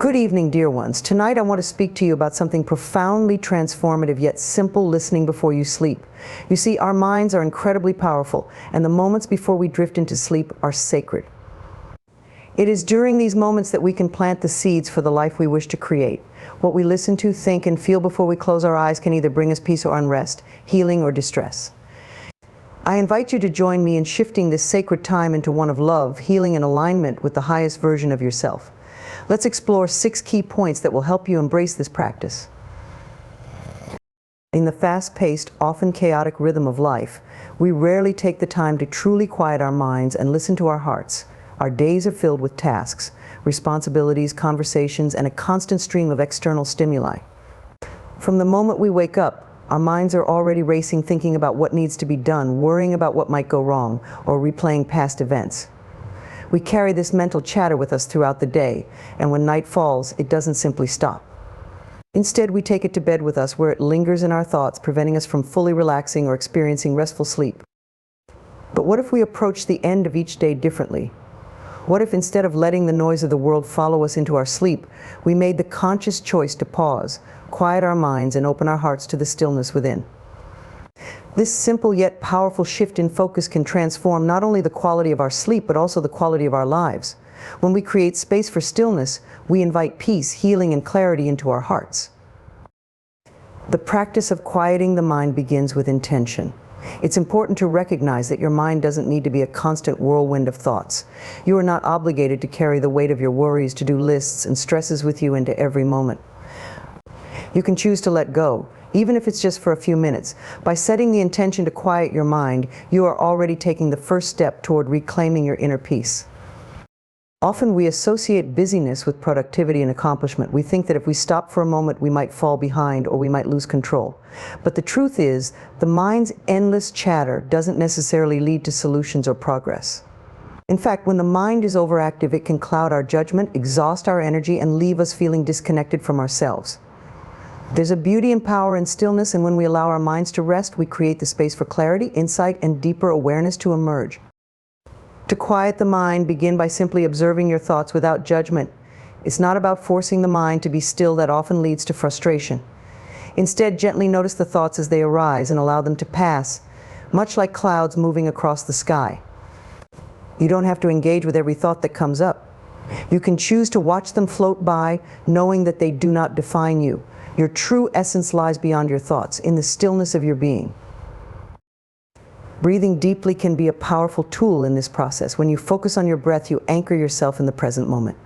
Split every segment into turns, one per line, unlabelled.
Good evening, dear ones. Tonight I want to speak to you about something profoundly transformative yet simple: listening before you sleep. You see, our minds are incredibly powerful, and the moments before we drift into sleep are sacred. It is during these moments that we can plant the seeds for the life we wish to create. What we listen to, think, and feel before we close our eyes can either bring us peace or unrest, healing or distress. I invite you to join me in shifting this sacred time into one of love, healing, and alignment with the highest version of yourself. Let's explore 6 key points that will help you embrace this practice. In the fast-paced, often chaotic rhythm of life, we rarely take the time to truly quiet our minds and listen to our hearts. Our days are filled with tasks, responsibilities, conversations, and a constant stream of external stimuli. From the moment we wake up, our minds are already racing, thinking about what needs to be done, worrying about what might go wrong, or replaying past events. We carry this mental chatter with us throughout the day, and when night falls, it doesn't simply stop. Instead, we take it to bed with us, where it lingers in our thoughts, preventing us from fully relaxing or experiencing restful sleep. But what if we approach the end of each day differently? What if, instead of letting the noise of the world follow us into our sleep, we made the conscious choice to pause, quiet our minds, and open our hearts to the stillness within? This simple yet powerful shift in focus can transform not only the quality of our sleep, but also the quality of our lives. When we create space for stillness, we invite peace, healing, and clarity into our hearts. The practice of quieting the mind begins with intention. It's important to recognize that your mind doesn't need to be a constant whirlwind of thoughts. You are not obligated to carry the weight of your worries, to-do lists, and stresses with you into every moment. You can choose to let go, even if it's just for a few minutes. By setting the intention to quiet your mind, you are already taking the first step toward reclaiming your inner peace. Often we associate busyness with productivity and accomplishment. We think that if we stop for a moment, we might fall behind or we might lose control. But the truth is, the mind's endless chatter doesn't necessarily lead to solutions or progress. In fact, when the mind is overactive, it can cloud our judgment, exhaust our energy, and leave us feeling disconnected from ourselves. There's a beauty and power in stillness, and when we allow our minds to rest, we create the space for clarity, insight, and deeper awareness to emerge. To quiet the mind, begin by simply observing your thoughts without judgment. It's not about forcing the mind to be still. That often leads to frustration. Instead, gently notice the thoughts as they arise and allow them to pass, much like clouds moving across the sky. You don't have to engage with every thought that comes up. You can choose to watch them float by, knowing that they do not define you. Your true essence lies beyond your thoughts, in the stillness of your being. Breathing deeply can be a powerful tool in this process. When you focus on your breath, you anchor yourself in the present moment.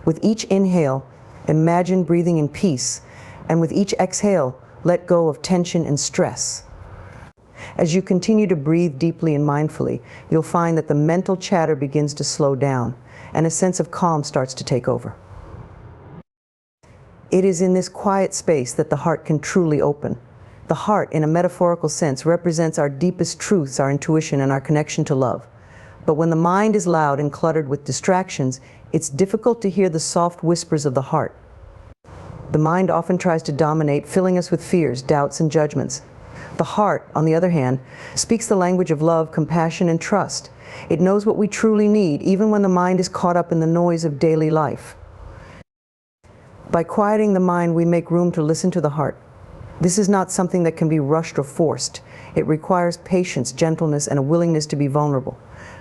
With each inhale, imagine breathing in peace, and with each exhale, let go of tension and stress. As you continue to breathe deeply and mindfully, you'll find that the mental chatter begins to slow down, and a sense of calm starts to take over. It is in this quiet space that the heart can truly open. The heart, in a metaphorical sense, represents our deepest truths, our intuition, and our connection to love. But when the mind is loud and cluttered with distractions, it's difficult to hear the soft whispers of the heart. The mind often tries to dominate, filling us with fears, doubts, and judgments. The heart, on the other hand, speaks the language of love, compassion, and trust. It knows what we truly need, even when the mind is caught up in the noise of daily life. By quieting the mind, we make room to listen to the heart. This is not something that can be rushed or forced. It requires patience, gentleness, and a willingness to be vulnerable.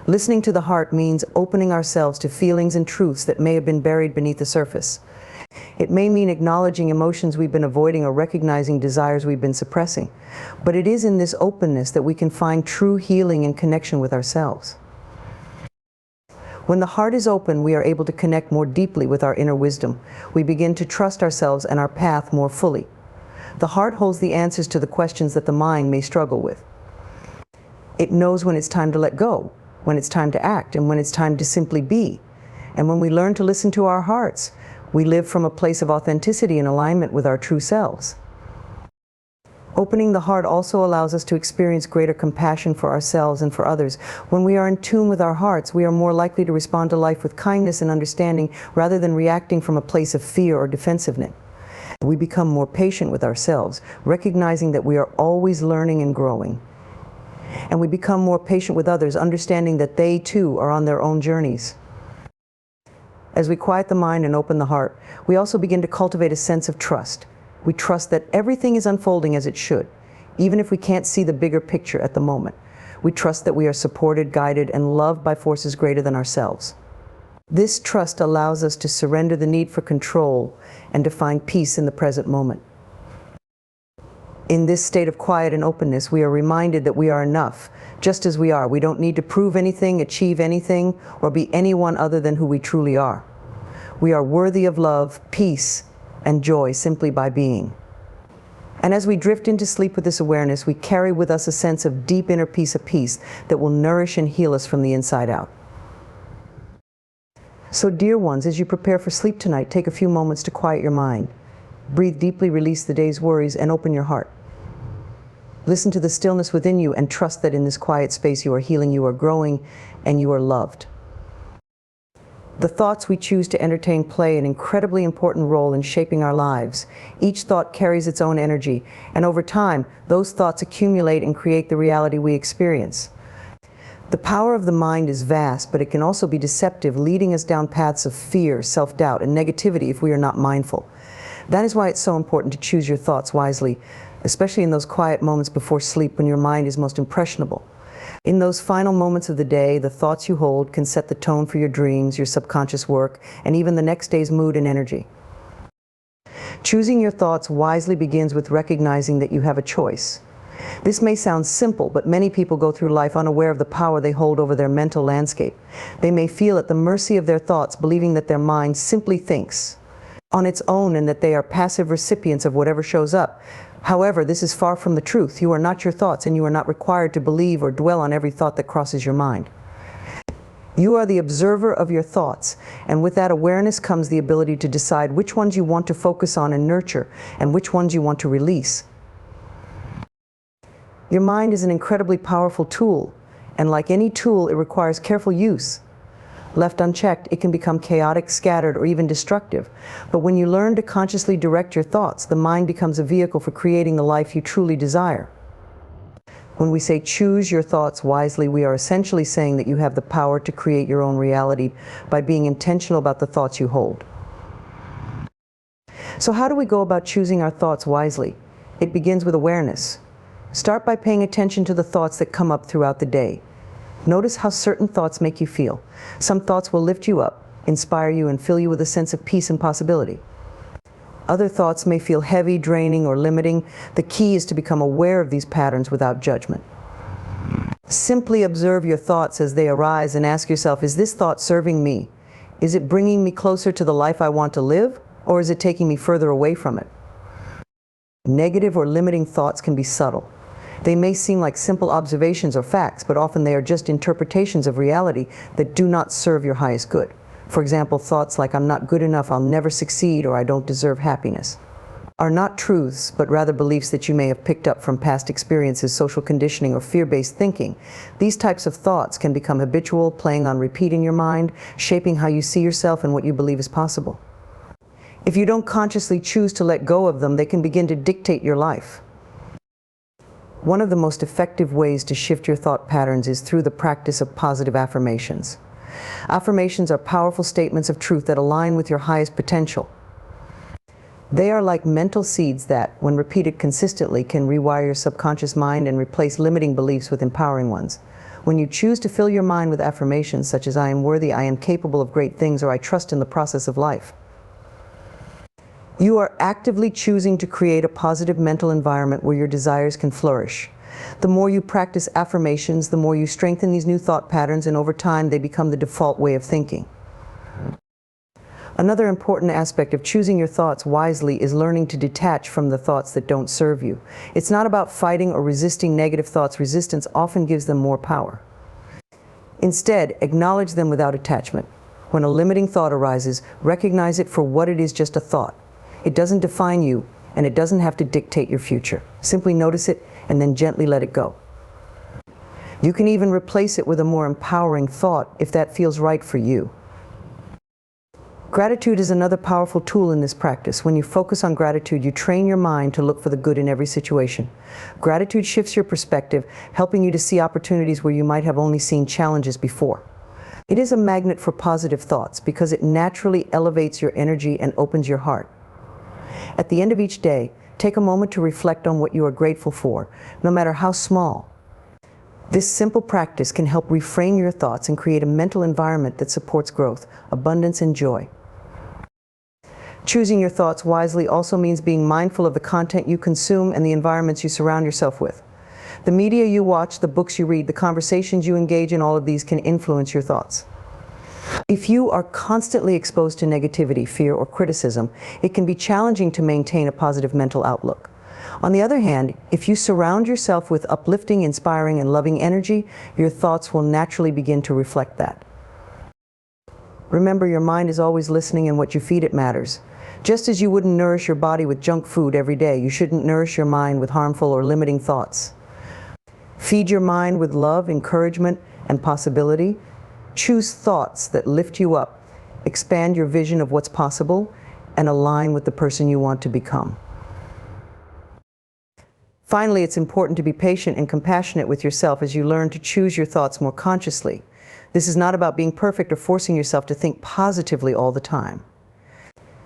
Listening to the heart means opening ourselves to feelings and truths that may have been buried beneath the surface. It may mean acknowledging emotions we've been avoiding or recognizing desires we've been suppressing. But it is in this openness that we can find true healing and connection with ourselves. When the heart is open, we are able to connect more deeply with our inner wisdom. We begin to trust ourselves and our path more fully. The heart holds the answers to the questions that the mind may struggle with. It knows when it's time to let go, when it's time to act, and when it's time to simply be. And when we learn to listen to our hearts, we live from a place of authenticity and alignment with our true selves. Opening the heart also allows us to experience greater compassion for ourselves and for others. When we are in tune with our hearts, we are more likely to respond to life with kindness and understanding rather than reacting from a place of fear or defensiveness. We become more patient with ourselves, recognizing that we are always learning and growing. And we become more patient with others, understanding that they too are on their own journeys. As we quiet the mind and open the heart, we also begin to cultivate a sense of trust. We trust that everything is unfolding as it should, even if we can't see the bigger picture at the moment. We trust that we are supported, guided, and loved by forces greater than ourselves. This trust allows us to surrender the need for control and to find peace in the present moment. In this state of quiet and openness, we are reminded that we are enough, just as we are. We don't need to prove anything, achieve anything, or be anyone other than who we truly are. We are worthy of love, peace, and joy simply by being. And as we drift into sleep with this awareness, we carry with us a sense of deep inner peace, a peace that will nourish and heal us from the inside out. So, dear ones, as you prepare for sleep tonight, take a few moments to quiet your mind. Breathe deeply, release the day's worries, and open your heart. Listen to the stillness within you and trust that in this quiet space you are healing, you are growing, and you are loved. The thoughts we choose to entertain play an incredibly important role in shaping our lives. Each thought carries its own energy, and over time, those thoughts accumulate and create the reality we experience. The power of the mind is vast, but it can also be deceptive, leading us down paths of fear, self-doubt, and negativity if we are not mindful. That is why it's so important to choose your thoughts wisely, especially in those quiet moments before sleep when your mind is most impressionable. In those final moments of the day, the thoughts you hold can set the tone for your dreams, your subconscious work, and even the next day's mood and energy. Choosing your thoughts wisely begins with recognizing that you have a choice. This may sound simple, but many people go through life unaware of the power they hold over their mental landscape. They may feel at the mercy of their thoughts, believing that their mind simply thinks on its own and that they are passive recipients of whatever shows up. However, this is far from the truth. You are not your thoughts, and you are not required to believe or dwell on every thought that crosses your mind. You are the observer of your thoughts, and with that awareness comes the ability to decide which ones you want to focus on and nurture, and which ones you want to release. Your mind is an incredibly powerful tool, and like any tool, it requires careful use. Left unchecked, it can become chaotic, scattered, or even destructive. But when you learn to consciously direct your thoughts, the mind becomes a vehicle for creating the life you truly desire. When we say choose your thoughts wisely, we are essentially saying that you have the power to create your own reality by being intentional about the thoughts you hold. So how do we go about choosing our thoughts wisely? It begins with awareness. Start by paying attention to the thoughts that come up throughout the day. Notice how certain thoughts make you feel. Some thoughts will lift you up, inspire you, and fill you with a sense of peace and possibility. Other thoughts may feel heavy, draining, or limiting. The key is to become aware of these patterns without judgment. Simply observe your thoughts as they arise and ask yourself, is this thought serving me? Is it bringing me closer to the life I want to live, or is it taking me further away from it? Negative or limiting thoughts can be subtle. They may seem like simple observations or facts, but often they are just interpretations of reality that do not serve your highest good. For example, thoughts like I'm not good enough, I'll never succeed, or I don't deserve happiness are not truths, but rather beliefs that you may have picked up from past experiences, social conditioning, or fear-based thinking. These types of thoughts can become habitual, playing on repeat in your mind, shaping how you see yourself and what you believe is possible. If you don't consciously choose to let go of them, they can begin to dictate your life. One of the most effective ways to shift your thought patterns is through the practice of positive affirmations. Affirmations are powerful statements of truth that align with your highest potential. They are like mental seeds that, when repeated consistently, can rewire your subconscious mind and replace limiting beliefs with empowering ones. When you choose to fill your mind with affirmations such as I am worthy, I am capable of great things, or I trust in the process of life, you are actively choosing to create a positive mental environment where your desires can flourish. The more you practice affirmations, the more you strengthen these new thought patterns, and over time they become the default way of thinking. Another important aspect of choosing your thoughts wisely is learning to detach from the thoughts that don't serve you. It's not about fighting or resisting negative thoughts. Resistance often gives them more power. Instead, acknowledge them without attachment. When a limiting thought arises, recognize it for what it is, just a thought. It doesn't define you, and it doesn't have to dictate your future. Simply notice it and then gently let it go. You can even replace it with a more empowering thought if that feels right for you. Gratitude is another powerful tool in this practice. When you focus on gratitude, you train your mind to look for the good in every situation. Gratitude shifts your perspective, helping you to see opportunities where you might have only seen challenges before. It is a magnet for positive thoughts because it naturally elevates your energy and opens your heart. At the end of each day, take a moment to reflect on what you are grateful for, no matter how small. This simple practice can help reframe your thoughts and create a mental environment that supports growth, abundance, and joy. Choosing your thoughts wisely also means being mindful of the content you consume and the environments you surround yourself with. The media you watch, the books you read, the conversations you engage in, all of these can influence your thoughts. If you are constantly exposed to negativity, fear, or criticism, it can be challenging to maintain a positive mental outlook. On the other hand, if you surround yourself with uplifting, inspiring, and loving energy, your thoughts will naturally begin to reflect that. Remember, your mind is always listening, and what you feed it matters. Just as you wouldn't nourish your body with junk food every day, you shouldn't nourish your mind with harmful or limiting thoughts. Feed your mind with love, encouragement, and possibility. Choose thoughts that lift you up, expand your vision of what's possible, and align with the person you want to become. Finally, it's important to be patient and compassionate with yourself as you learn to choose your thoughts more consciously. This is not about being perfect or forcing yourself to think positively all the time.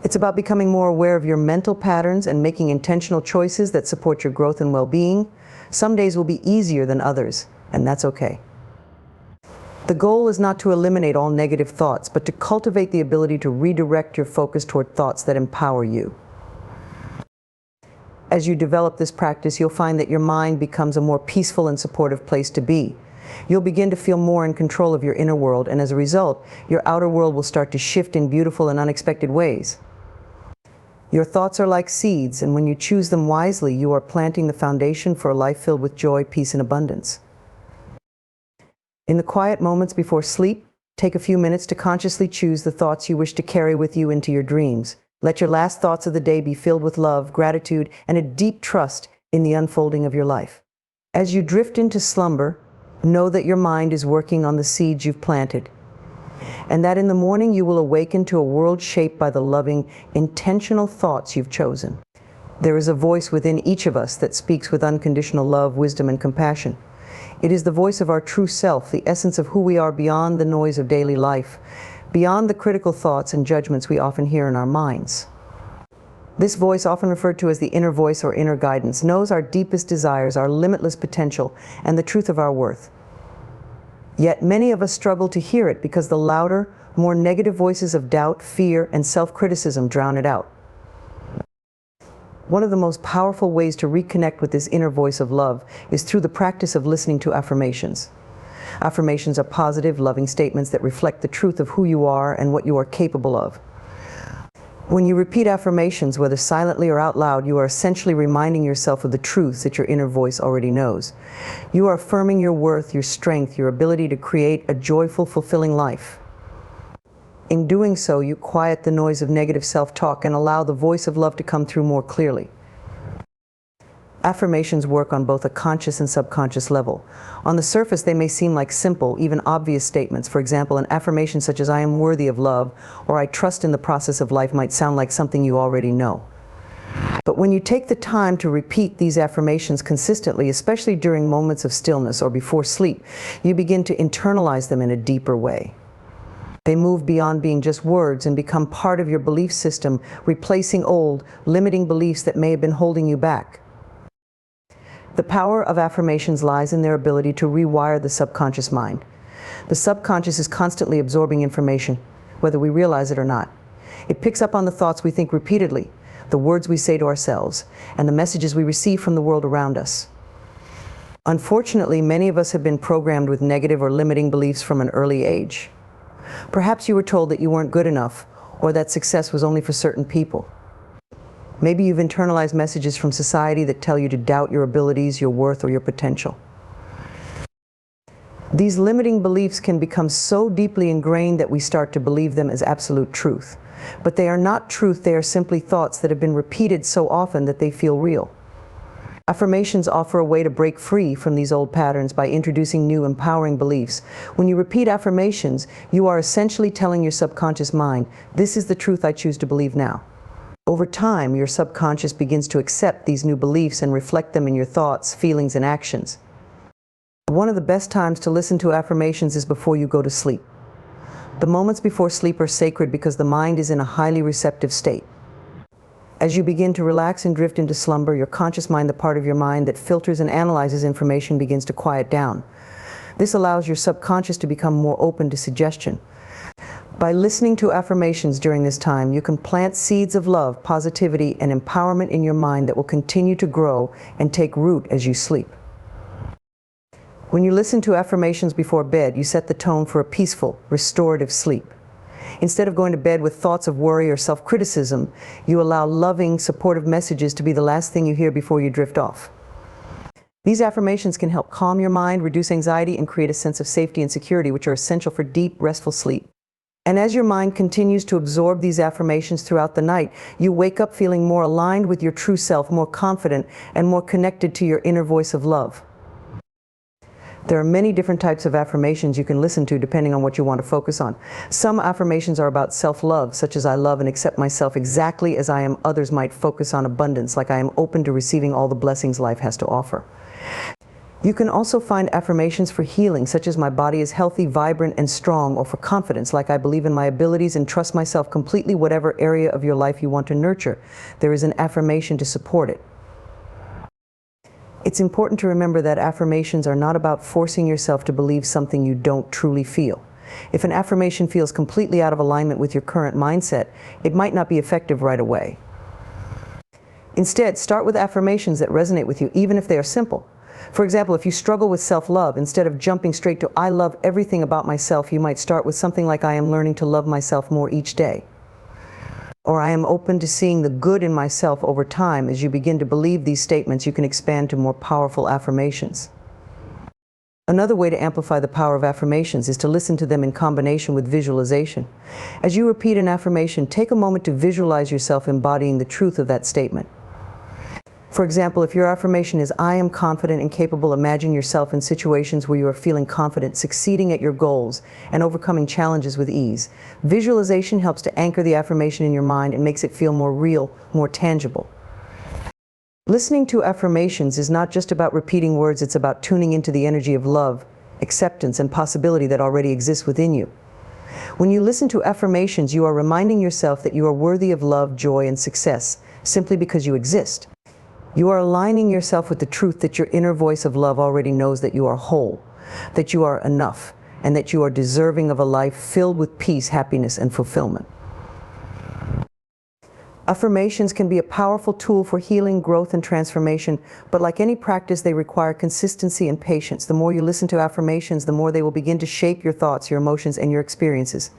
It's about becoming more aware of your mental patterns and making intentional choices that support your growth and well-being. Some days will be easier than others, and that's okay. The goal is not to eliminate all negative thoughts, but to cultivate the ability to redirect your focus toward thoughts that empower you. As you develop this practice, you'll find that your mind becomes a more peaceful and supportive place to be. You'll begin to feel more in control of your inner world, and as a result, your outer world will start to shift in beautiful and unexpected ways. Your thoughts are like seeds, and when you choose them wisely, you are planting the foundation for a life filled with joy, peace, and abundance. In the quiet moments before sleep, take a few minutes to consciously choose the thoughts you wish to carry with you into your dreams. Let your last thoughts of the day be filled with love, gratitude, and a deep trust in the unfolding of your life. As you drift into slumber, know that your mind is working on the seeds you've planted, and that in the morning you will awaken to a world shaped by the loving, intentional thoughts you've chosen. There is a voice within each of us that speaks with unconditional love, wisdom, and compassion. It is the voice of our true self, the essence of who we are beyond the noise of daily life, beyond the critical thoughts and judgments we often hear in our minds. This voice, often referred to as the inner voice or inner guidance, knows our deepest desires, our limitless potential, and the truth of our worth. Yet many of us struggle to hear it because the louder, more negative voices of doubt, fear, and self-criticism drown it out. One of the most powerful ways to reconnect with this inner voice of love is through the practice of listening to affirmations. Affirmations are positive, loving statements that reflect the truth of who you are and what you are capable of. When you repeat affirmations, whether silently or out loud, you are essentially reminding yourself of the truths that your inner voice already knows. You are affirming your worth, your strength, your ability to create a joyful, fulfilling life. In doing so, you quiet the noise of negative self-talk and allow the voice of love to come through more clearly. Affirmations work on both a conscious and subconscious level. On the surface, they may seem like simple, even obvious statements. For example, an affirmation such as "I am worthy of love" or "I trust in the process of life" might sound like something you already know. But when you take the time to repeat these affirmations consistently, especially during moments of stillness or before sleep, you begin to internalize them in a deeper way. They move beyond being just words and become part of your belief system, replacing old, limiting beliefs that may have been holding you back. The power of affirmations lies in their ability to rewire the subconscious mind. The subconscious is constantly absorbing information, whether we realize it or not. It picks up on the thoughts we think repeatedly, the words we say to ourselves, and the messages we receive from the world around us. Unfortunately, many of us have been programmed with negative or limiting beliefs from an early age. Perhaps you were told that you weren't good enough, or that success was only for certain people. Maybe you've internalized messages from society that tell you to doubt your abilities, your worth, or your potential. These limiting beliefs can become so deeply ingrained that we start to believe them as absolute truth. But they are not truth, they are simply thoughts that have been repeated so often that they feel real. Affirmations offer a way to break free from these old patterns by introducing new, empowering beliefs. When you repeat affirmations, you are essentially telling your subconscious mind, "This is the truth I choose to believe now." Over time, your subconscious begins to accept these new beliefs and reflect them in your thoughts, feelings, and actions. One of the best times to listen to affirmations is before you go to sleep. The moments before sleep are sacred because the mind is in a highly receptive state. As you begin to relax and drift into slumber, your conscious mind, the part of your mind that filters and analyzes information, begins to quiet down. This allows your subconscious to become more open to suggestion. By listening to affirmations during this time, you can plant seeds of love, positivity, and empowerment in your mind that will continue to grow and take root as you sleep. When you listen to affirmations before bed, you set the tone for a peaceful, restorative sleep. Instead of going to bed with thoughts of worry or self-criticism, you allow loving, supportive messages to be the last thing you hear before you drift off. These affirmations can help calm your mind, reduce anxiety, and create a sense of safety and security, which are essential for deep, restful sleep. And as your mind continues to absorb these affirmations throughout the night, you wake up feeling more aligned with your true self, more confident, and more connected to your inner voice of love. There are many different types of affirmations you can listen to depending on what you want to focus on. Some affirmations are about self-love, such as "I love and accept myself exactly as I am." Others might focus on abundance, like "I am open to receiving all the blessings life has to offer." You can also find affirmations for healing, such as "My body is healthy, vibrant, and strong," or for confidence, like "I believe in my abilities and trust myself completely." Whatever area of your life you want to nurture, there is an affirmation to support it. It's important to remember that affirmations are not about forcing yourself to believe something you don't truly feel. If an affirmation feels completely out of alignment with your current mindset, it might not be effective right away. Instead, start with affirmations that resonate with you, even if they are simple. For example, if you struggle with self-love, instead of jumping straight to "I love everything about myself," you might start with something like "I am learning to love myself more each day." Or "I am open to seeing the good in myself over time." As you begin to believe these statements, you can expand to more powerful affirmations. Another way to amplify the power of affirmations is to listen to them in combination with visualization. As you repeat an affirmation, take a moment to visualize yourself embodying the truth of that statement. For example, if your affirmation is "I am confident and capable," imagine yourself in situations where you are feeling confident, succeeding at your goals, and overcoming challenges with ease. Visualization helps to anchor the affirmation in your mind and makes it feel more real, more tangible. Listening to affirmations is not just about repeating words, it's about tuning into the energy of love, acceptance, and possibility that already exists within you. When you listen to affirmations, you are reminding yourself that you are worthy of love, joy, and success, simply because you exist. You are aligning yourself with the truth that your inner voice of love already knows that you are whole, that you are enough, and that you are deserving of a life filled with peace, happiness, and fulfillment. Affirmations can be a powerful tool for healing, growth, and transformation, but like any practice, they require consistency and patience. The more you listen to affirmations, the more they will begin to shape your thoughts, your emotions, and your experiences.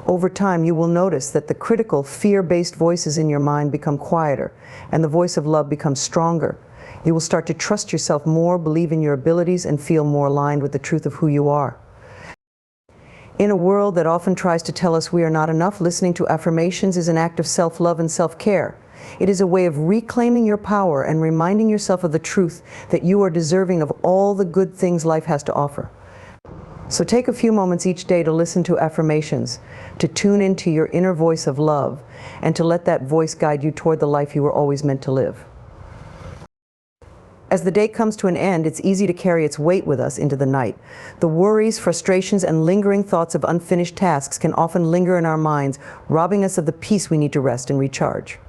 Over time, you will notice that the critical, fear-based voices in your mind become quieter, and the voice of love becomes stronger. You will start to trust yourself more, believe in your abilities, and feel more aligned with the truth of who you are. In a world that often tries to tell us we are not enough, listening to affirmations is an act of self-love and self-care. It is a way of reclaiming your power and reminding yourself of the truth that you are deserving of all the good things life has to offer. So take a few moments each day to listen to affirmations, to tune into your inner voice of love, and to let that voice guide you toward the life you were always meant to live. As the day comes to an end, it's easy to carry its weight with us into the night. The worries, frustrations, and lingering thoughts of unfinished tasks can often linger in our minds, robbing us of the peace we need to rest and recharge.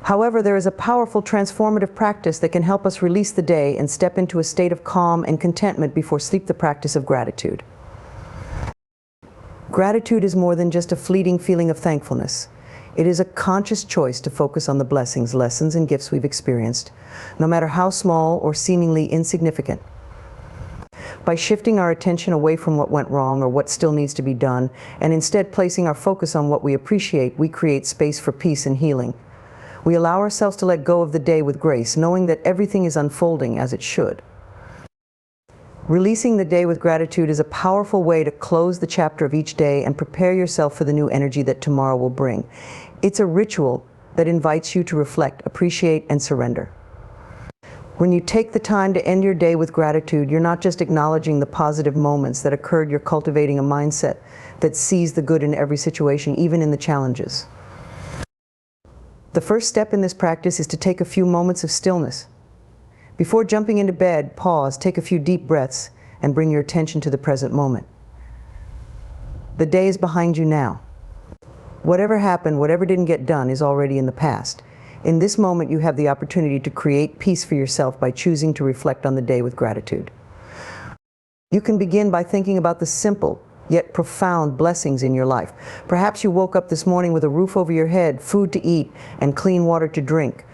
However, there is a powerful transformative practice that can help us release the day and step into a state of calm and contentment before sleep: the practice of gratitude. Gratitude is more than just a fleeting feeling of thankfulness. It is a conscious choice to focus on the blessings, lessons, and gifts we've experienced, no matter how small or seemingly insignificant. By shifting our attention away from what went wrong or what still needs to be done, and instead placing our focus on what we appreciate, we create space for peace and healing. We allow ourselves to let go of the day with grace, knowing that everything is unfolding as it should. Releasing the day with gratitude is a powerful way to close the chapter of each day and prepare yourself for the new energy that tomorrow will bring. It's a ritual that invites you to reflect, appreciate, and surrender. When you take the time to end your day with gratitude, you're not just acknowledging the positive moments that occurred, you're cultivating a mindset that sees the good in every situation, even in the challenges. The first step in this practice is to take a few moments of stillness. Before jumping into bed, pause, take a few deep breaths, and bring your attention to the present moment. The day is behind you now. Whatever happened, whatever didn't get done is already in the past. In this moment, you have the opportunity to create peace for yourself by choosing to reflect on the day with gratitude. You can begin by thinking about the simple, yet profound blessings in your life. Perhaps you woke up this morning with a roof over your head, food to eat, and clean water to drink.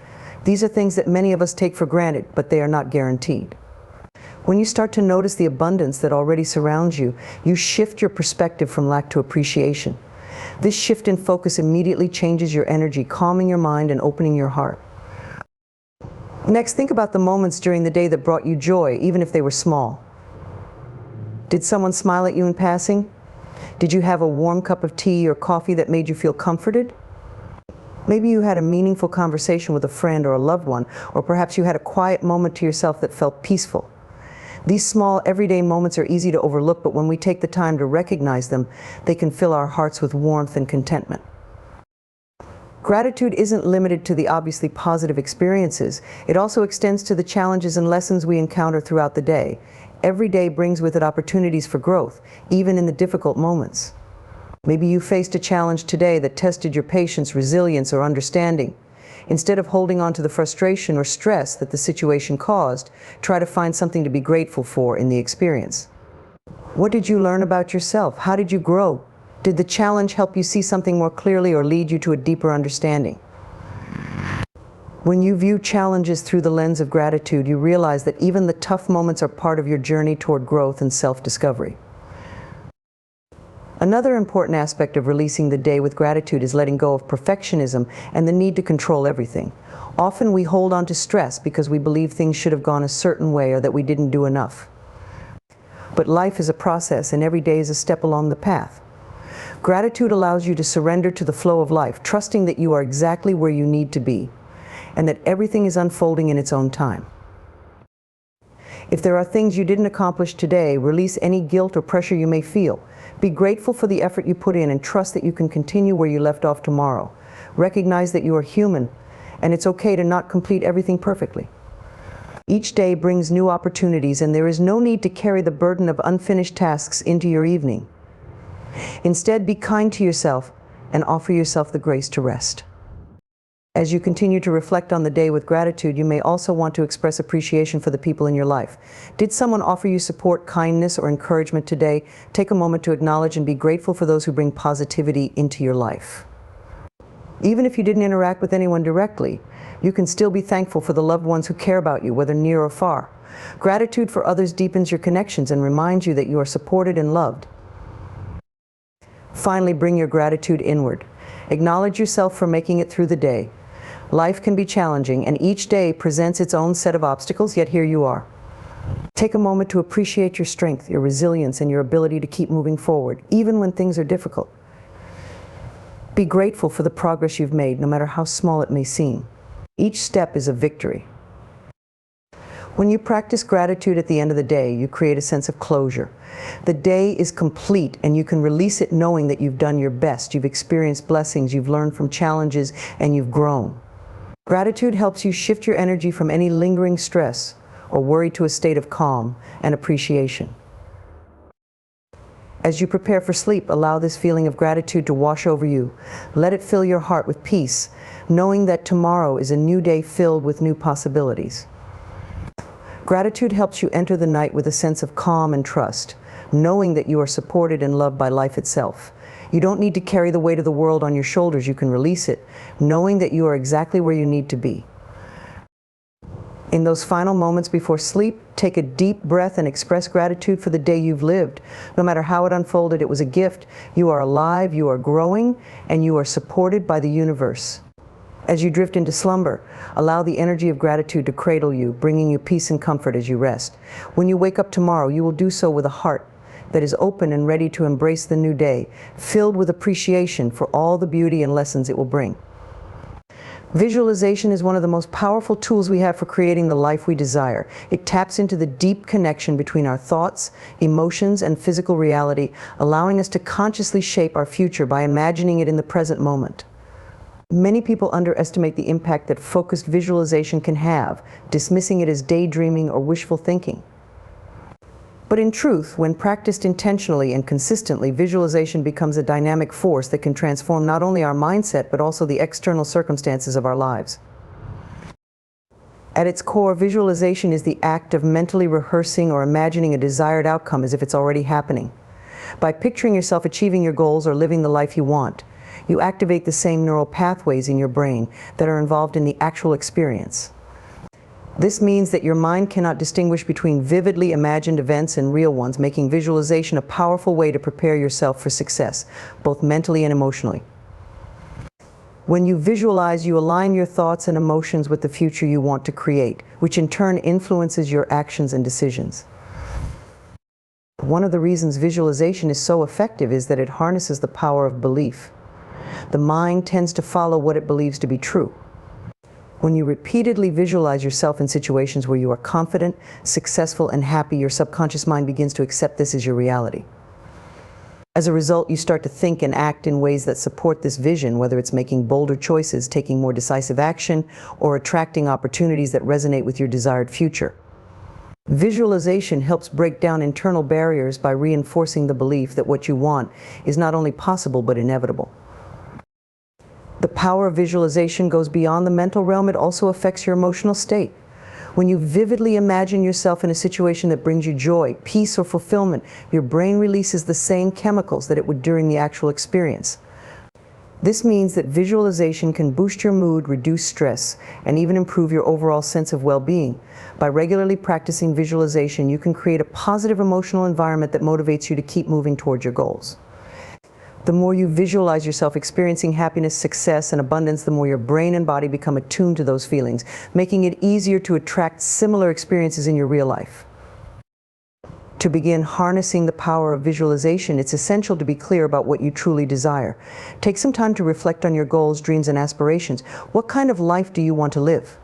These are things that many of us take for granted, but they are not guaranteed. When you start to notice the abundance that already surrounds you, you shift your perspective from lack to appreciation. This shift in focus immediately changes your energy, calming your mind and opening your heart. Next, think about the moments during the day that brought you joy, even if they were small. Did someone smile at you in passing? Did you have a warm cup of tea or coffee that made you feel comforted? Maybe you had a meaningful conversation with a friend or a loved one, or perhaps you had a quiet moment to yourself that felt peaceful. These small, everyday moments are easy to overlook, but when we take the time to recognize them, they can fill our hearts with warmth and contentment. Gratitude isn't limited to the obviously positive experiences. It also extends to the challenges and lessons we encounter throughout the day. Every day brings with it opportunities for growth, even in the difficult moments. Maybe you faced a challenge today that tested your patience, resilience, or understanding. Instead of holding on to the frustration or stress that the situation caused, try to find something to be grateful for in the experience. What did you learn about yourself? How did you grow? Did the challenge help you see something more clearly or lead you to a deeper understanding? When you view challenges through the lens of gratitude, you realize that even the tough moments are part of your journey toward growth and self-discovery. Another important aspect of releasing the day with gratitude is letting go of perfectionism and the need to control everything. Often we hold on to stress because we believe things should have gone a certain way or that we didn't do enough. But life is a process, and every day is a step along the path. Gratitude allows you to surrender to the flow of life, trusting that you are exactly where you need to be, and that everything is unfolding in its own time. If there are things you didn't accomplish today, release any guilt or pressure you may feel. Be grateful for the effort you put in and trust that you can continue where you left off tomorrow. Recognize that you are human, and it's okay to not complete everything perfectly. Each day brings new opportunities, and there is no need to carry the burden of unfinished tasks into your evening. Instead, be kind to yourself and offer yourself the grace to rest. As you continue to reflect on the day with gratitude, you may also want to express appreciation for the people in your life. Did someone offer you support, kindness, or encouragement today? Take a moment to acknowledge and be grateful for those who bring positivity into your life. Even if you didn't interact with anyone directly, you can still be thankful for the loved ones who care about you, whether near or far. Gratitude for others deepens your connections and reminds you that you are supported and loved. Finally, bring your gratitude inward. Acknowledge yourself for making it through the day. Life can be challenging, and each day presents its own set of obstacles, yet here you are. Take a moment to appreciate your strength, your resilience, and your ability to keep moving forward, even when things are difficult. Be grateful for the progress you've made, no matter how small it may seem. Each step is a victory. When you practice gratitude at the end of the day, you create a sense of closure. The day is complete, and you can release it knowing that you've done your best, you've experienced blessings, you've learned from challenges, and you've grown. Gratitude helps you shift your energy from any lingering stress or worry to a state of calm and appreciation. As you prepare for sleep, allow this feeling of gratitude to wash over you. Let it fill your heart with peace, knowing that tomorrow is a new day filled with new possibilities. Gratitude helps you enter the night with a sense of calm and trust, knowing that you are supported and loved by life itself. You don't need to carry the weight of the world on your shoulders. You can release it, knowing that you are exactly where you need to be. In those final moments before sleep, take a deep breath and express gratitude for the day you've lived. No matter how it unfolded, it was a gift. You are alive, you are growing, and you are supported by the universe. As you drift into slumber, allow the energy of gratitude to cradle you, bringing you peace and comfort as you rest. When you wake up tomorrow, you will do so with a heart that is open and ready to embrace the new day, filled with appreciation for all the beauty and lessons it will bring. Visualization is one of the most powerful tools we have for creating the life we desire. It taps into the deep connection between our thoughts, emotions, and physical reality, allowing us to consciously shape our future by imagining it in the present moment. Many people underestimate the impact that focused visualization can have, dismissing it as daydreaming or wishful thinking. But in truth, when practiced intentionally and consistently, visualization becomes a dynamic force that can transform not only our mindset, but also the external circumstances of our lives. At its core, visualization is the act of mentally rehearsing or imagining a desired outcome as if it's already happening. By picturing yourself achieving your goals or living the life you want, you activate the same neural pathways in your brain that are involved in the actual experience. This means that your mind cannot distinguish between vividly imagined events and real ones, making visualization a powerful way to prepare yourself for success, both mentally and emotionally. When you visualize, you align your thoughts and emotions with the future you want to create, which in turn influences your actions and decisions. One of the reasons visualization is so effective is that it harnesses the power of belief. The mind tends to follow what it believes to be true. When you repeatedly visualize yourself in situations where you are confident, successful, and happy, your subconscious mind begins to accept this as your reality. As a result, you start to think and act in ways that support this vision, whether it's making bolder choices, taking more decisive action, or attracting opportunities that resonate with your desired future. Visualization helps break down internal barriers by reinforcing the belief that what you want is not only possible but inevitable. The power of visualization goes beyond the mental realm. It also affects your emotional state. When you vividly imagine yourself in a situation that brings you joy, peace, or fulfillment, your brain releases the same chemicals that it would during the actual experience. This means that visualization can boost your mood, reduce stress, and even improve your overall sense of well-being. By regularly practicing visualization, you can create a positive emotional environment that motivates you to keep moving towards your goals. The more you visualize yourself experiencing happiness, success, and abundance, the more your brain and body become attuned to those feelings, making it easier to attract similar experiences in your real life. To begin harnessing the power of visualization, it's essential to be clear about what you truly desire. Take some time to reflect on your goals, dreams, and aspirations. What kind of life do you want to live?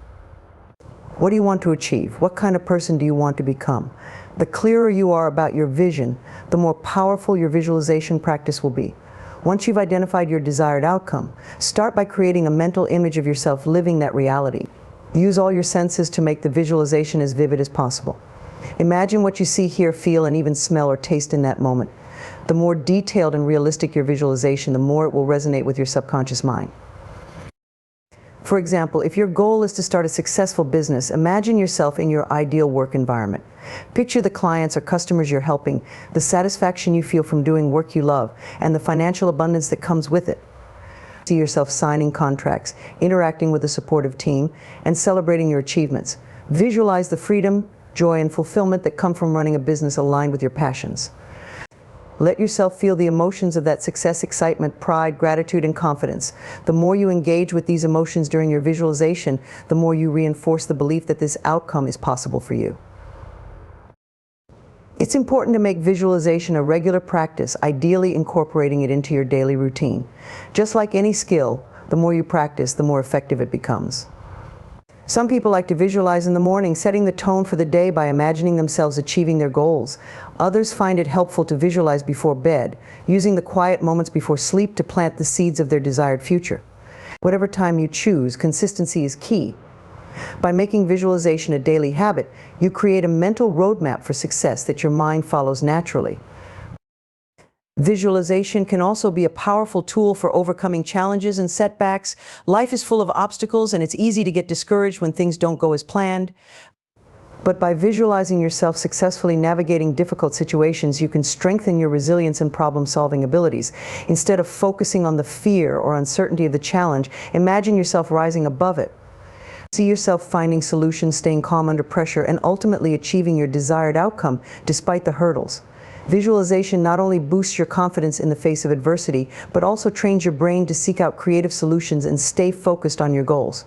What do you want to achieve? What kind of person do you want to become? The clearer you are about your vision, the more powerful your visualization practice will be. Once you've identified your desired outcome, start by creating a mental image of yourself living that reality. Use all your senses to make the visualization as vivid as possible. Imagine what you see, hear, feel, and even smell or taste in that moment. The more detailed and realistic your visualization, the more it will resonate with your subconscious mind. For example, if your goal is to start a successful business, imagine yourself in your ideal work environment. Picture the clients or customers you're helping, the satisfaction you feel from doing work you love, and the financial abundance that comes with it. See yourself signing contracts, interacting with a supportive team, and celebrating your achievements. Visualize the freedom, joy, and fulfillment that come from running a business aligned with your passions. Let yourself feel the emotions of that success, excitement, pride, gratitude, and confidence. The more you engage with these emotions during your visualization, the more you reinforce the belief that this outcome is possible for you. It's important to make visualization a regular practice, ideally incorporating it into your daily routine. Just like any skill, the more you practice, the more effective it becomes. Some people like to visualize in the morning, setting the tone for the day by imagining themselves achieving their goals. Others find it helpful to visualize before bed, using the quiet moments before sleep to plant the seeds of their desired future. Whatever time you choose, consistency is key. By making visualization a daily habit, you create a mental roadmap for success that your mind follows naturally. Visualization can also be a powerful tool for overcoming challenges and setbacks. Life is full of obstacles, and it's easy to get discouraged when things don't go as planned. But by visualizing yourself successfully navigating difficult situations, you can strengthen your resilience and problem-solving abilities. Instead of focusing on the fear or uncertainty of the challenge, imagine yourself rising above it. See yourself finding solutions, staying calm under pressure, and ultimately achieving your desired outcome despite the hurdles. Visualization not only boosts your confidence in the face of adversity, but also trains your brain to seek out creative solutions and stay focused on your goals.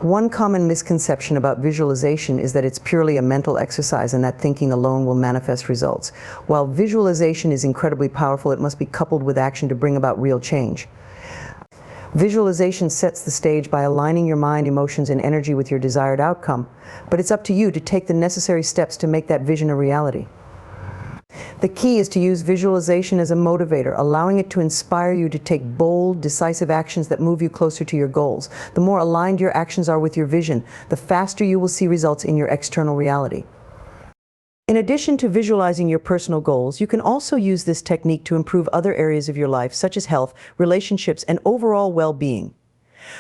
One common misconception about visualization is that it's purely a mental exercise and that thinking alone will manifest results. While visualization is incredibly powerful, it must be coupled with action to bring about real change. Visualization sets the stage by aligning your mind, emotions, and energy with your desired outcome, but it's up to you to take the necessary steps to make that vision a reality. The key is to use visualization as a motivator, allowing it to inspire you to take bold, decisive actions that move you closer to your goals. The more aligned your actions are with your vision, the faster you will see results in your external reality. In addition to visualizing your personal goals, you can also use this technique to improve other areas of your life, such as health, relationships, and overall well-being.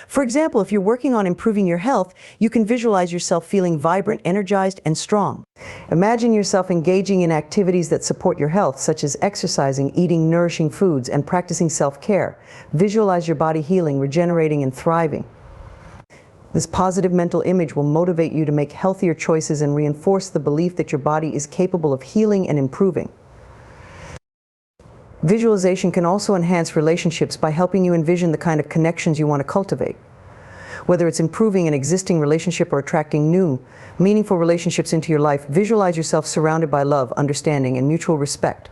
For example, if you're working on improving your health, you can visualize yourself feeling vibrant, energized, and strong. Imagine yourself engaging in activities that support your health, such as exercising, eating nourishing foods, and practicing self-care. Visualize your body healing, regenerating, and thriving. This positive mental image will motivate you to make healthier choices and reinforce the belief that your body is capable of healing and improving. Visualization can also enhance relationships by helping you envision the kind of connections you want to cultivate. Whether it's improving an existing relationship or attracting new, meaningful relationships into your life, visualize yourself surrounded by love, understanding, and mutual respect.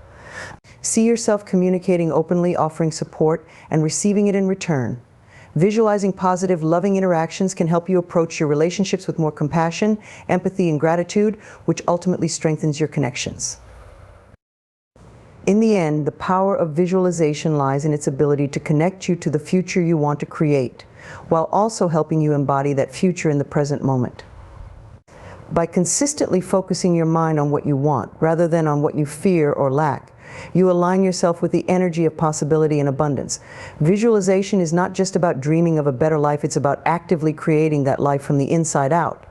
See yourself communicating openly, offering support, and receiving it in return. Visualizing positive, loving interactions can help you approach your relationships with more compassion, empathy, and gratitude, which ultimately strengthens your connections. In the end, the power of visualization lies in its ability to connect you to the future you want to create, while also helping you embody that future in the present moment. By consistently focusing your mind on what you want, rather than on what you fear or lack, you align yourself with the energy of possibility and abundance. Visualization is not just about dreaming of a better life, it's about actively creating that life from the inside out.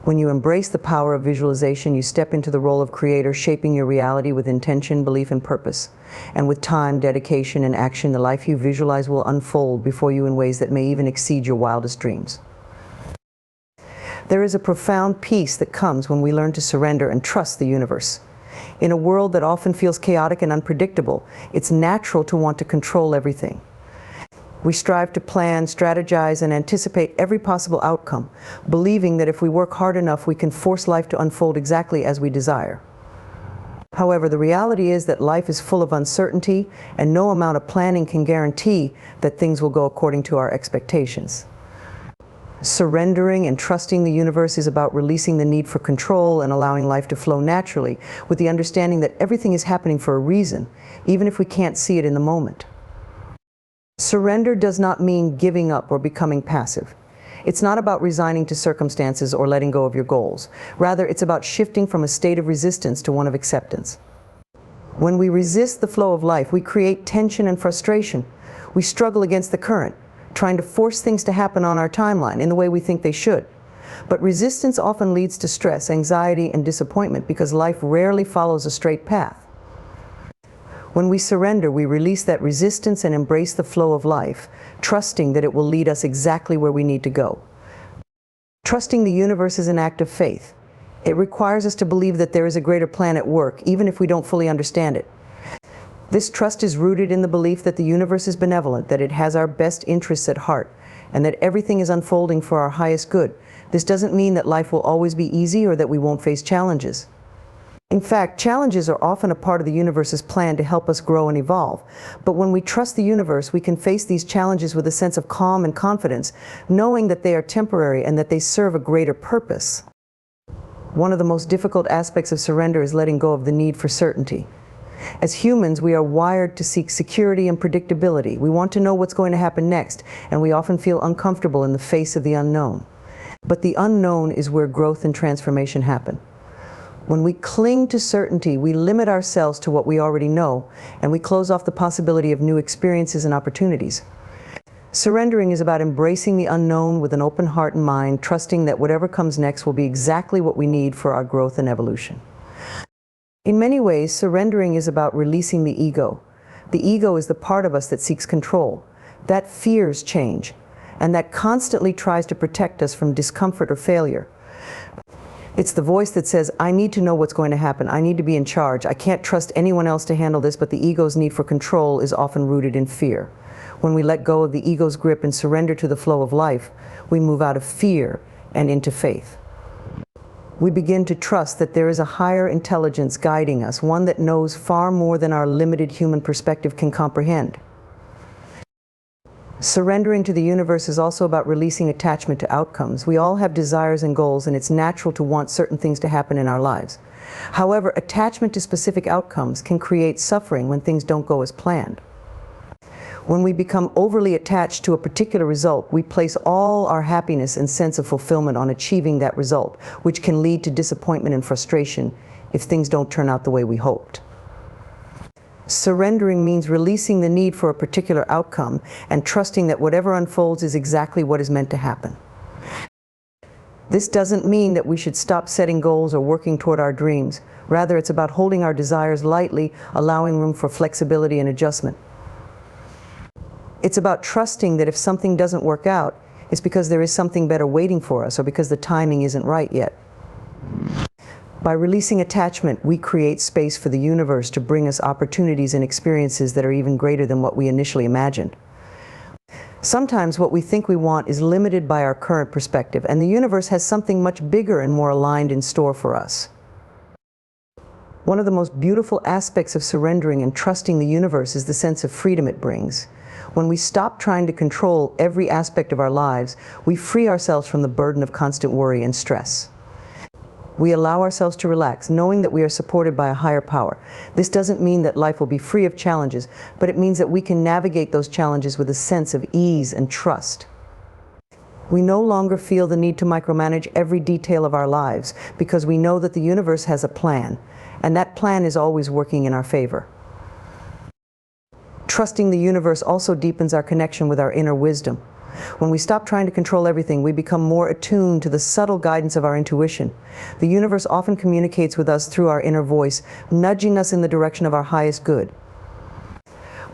When you embrace the power of visualization, you step into the role of creator, shaping your reality with intention, belief, and purpose. And with time, dedication, and action, the life you visualize will unfold before you in ways that may even exceed your wildest dreams. There is a profound peace that comes when we learn to surrender and trust the universe. In a world that often feels chaotic and unpredictable, it's natural to want to control everything. We strive to plan, strategize, and anticipate every possible outcome, believing that if we work hard enough, we can force life to unfold exactly as we desire. However, the reality is that life is full of uncertainty, and no amount of planning can guarantee that things will go according to our expectations. Surrendering and trusting the universe is about releasing the need for control and allowing life to flow naturally, with the understanding that everything is happening for a reason, even if we can't see it in the moment. Surrender does not mean giving up or becoming passive. It's not about resigning to circumstances or letting go of your goals. Rather, it's about shifting from a state of resistance to one of acceptance. When we resist the flow of life, we create tension and frustration. We struggle against the current, trying to force things to happen on our timeline in the way we think they should. But resistance often leads to stress, anxiety, and disappointment because life rarely follows a straight path. When we surrender, we release that resistance and embrace the flow of life, trusting that it will lead us exactly where we need to go. Trusting the universe is an act of faith. It requires us to believe that there is a greater plan at work, even if we don't fully understand it. This trust is rooted in the belief that the universe is benevolent, that it has our best interests at heart, and that everything is unfolding for our highest good. This doesn't mean that life will always be easy or that we won't face challenges. In fact, challenges are often a part of the universe's plan to help us grow and evolve. But when we trust the universe, we can face these challenges with a sense of calm and confidence, knowing that they are temporary and that they serve a greater purpose. One of the most difficult aspects of surrender is letting go of the need for certainty. As humans, we are wired to seek security and predictability. We want to know what's going to happen next, and we often feel uncomfortable in the face of the unknown. But the unknown is where growth and transformation happen. When we cling to certainty, we limit ourselves to what we already know, and we close off the possibility of new experiences and opportunities. Surrendering is about embracing the unknown with an open heart and mind, trusting that whatever comes next will be exactly what we need for our growth and evolution. In many ways, surrendering is about releasing the ego. The ego is the part of us that seeks control, that fears change, and that constantly tries to protect us from discomfort or failure. It's the voice that says, I need to know what's going to happen. I need to be in charge. I can't trust anyone else to handle this, but the ego's need for control is often rooted in fear. When we let go of the ego's grip and surrender to the flow of life, we move out of fear and into faith. We begin to trust that there is a higher intelligence guiding us, one that knows far more than our limited human perspective can comprehend. Surrendering to the universe is also about releasing attachment to outcomes. We all have desires and goals, and it's natural to want certain things to happen in our lives. However, attachment to specific outcomes can create suffering when things don't go as planned. When we become overly attached to a particular result, we place all our happiness and sense of fulfillment on achieving that result, which can lead to disappointment and frustration, if things don't turn out the way we hoped. Surrendering means releasing the need for a particular outcome and trusting that whatever unfolds is exactly what is meant to happen. This doesn't mean that we should stop setting goals or working toward our dreams. Rather, it's about holding our desires lightly, allowing room for flexibility and adjustment. It's about trusting that if something doesn't work out, it's because there is something better waiting for us or because the timing isn't right yet. By releasing attachment, we create space for the universe to bring us opportunities and experiences that are even greater than what we initially imagined. Sometimes what we think we want is limited by our current perspective, and the universe has something much bigger and more aligned in store for us. One of the most beautiful aspects of surrendering and trusting the universe is the sense of freedom it brings. When we stop trying to control every aspect of our lives, we free ourselves from the burden of constant worry and stress. We allow ourselves to relax, knowing that we are supported by a higher power. This doesn't mean that life will be free of challenges, but it means that we can navigate those challenges with a sense of ease and trust. We no longer feel the need to micromanage every detail of our lives because we know that the universe has a plan, and that plan is always working in our favor. Trusting the universe also deepens our connection with our inner wisdom. When we stop trying to control everything, we become more attuned to the subtle guidance of our intuition. The universe often communicates with us through our inner voice, nudging us in the direction of our highest good.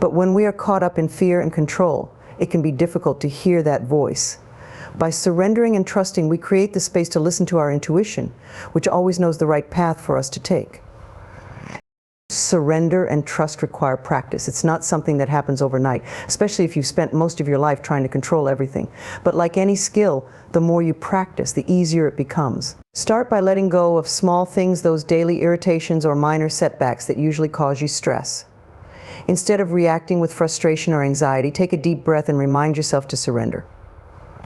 But when we are caught up in fear and control, it can be difficult to hear that voice. By surrendering and trusting, we create the space to listen to our intuition, which always knows the right path for us to take. Surrender and trust require practice. It's not something that happens overnight, especially if you've spent most of your life trying to control everything. But like any skill, the more you practice, the easier it becomes. Start by letting go of small things, those daily irritations or minor setbacks that usually cause you stress. Instead of reacting with frustration or anxiety, take a deep breath and remind yourself to surrender.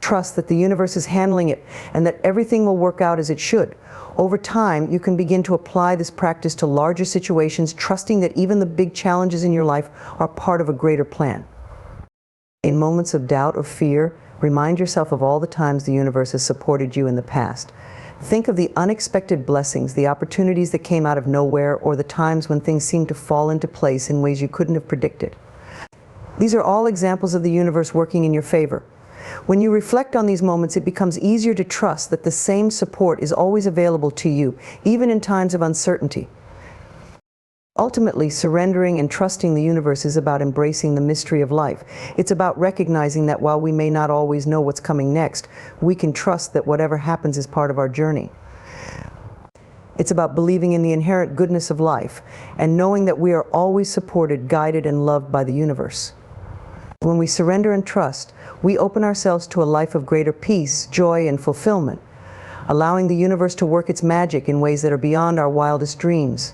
Trust that the universe is handling it and that everything will work out as it should. Over time, you can begin to apply this practice to larger situations, trusting that even the big challenges in your life are part of a greater plan. In moments of doubt or fear, remind yourself of all the times the universe has supported you in the past. Think of the unexpected blessings, the opportunities that came out of nowhere, or the times when things seemed to fall into place in ways you couldn't have predicted. These are all examples of the universe working in your favor. When you reflect on these moments, it becomes easier to trust that the same support is always available to you, even in times of uncertainty. Ultimately, surrendering and trusting the universe is about embracing the mystery of life. It's about recognizing that while we may not always know what's coming next, we can trust that whatever happens is part of our journey. It's about believing in the inherent goodness of life and knowing that we are always supported, guided, and loved by the universe. When we surrender and trust, we open ourselves to a life of greater peace, joy, and fulfillment, allowing the universe to work its magic in ways that are beyond our wildest dreams.